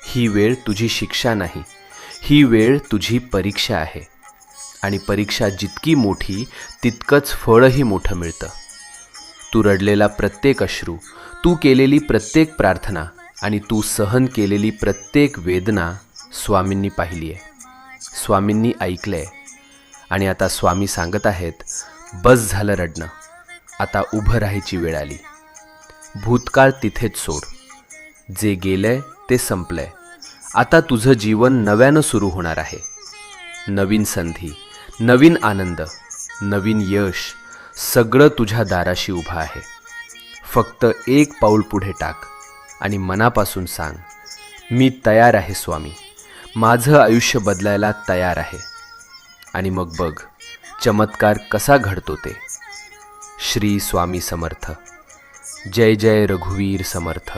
ही वेळ तुझी शिक्षा नाही, ही वेळ तुझी परीक्षा आहे. आणि परीक्षा जितकी मोठी तितकंच फळही मोठं मिळतं. तू रडलेला प्रत्येक अश्रू, तू केलेली प्रत्येक प्रार्थना आणि तू सहन केलेली प्रत्येक वेदना स्वामींनी पाहिली आहे, स्वामींनी ऐकलं आहे. आणि आता स्वामी सांगत आहेत, बस झालं रडणं, आता उभं राहायची वेळ आली. भूतकाळ तिथेच सोड, जे गेलंय ते संपलंय. आता तुझं जीवन नव्यानं सुरू होणार आहे. नवीन संधी, नवीन आनंद, नवीन यश, सगळं तुझ्या दाराशी उभं आहे. फक्त एक पाऊल पुढे टाक आणि मनापासून सांग, मी तयार आहे स्वामी, माझं आयुष्य बदलायला तयार आहे. आणि मग बघ चमत्कार कसा घडतो ते. श्री स्वामी समर्थ. जय जय रघुवीर समर्थ.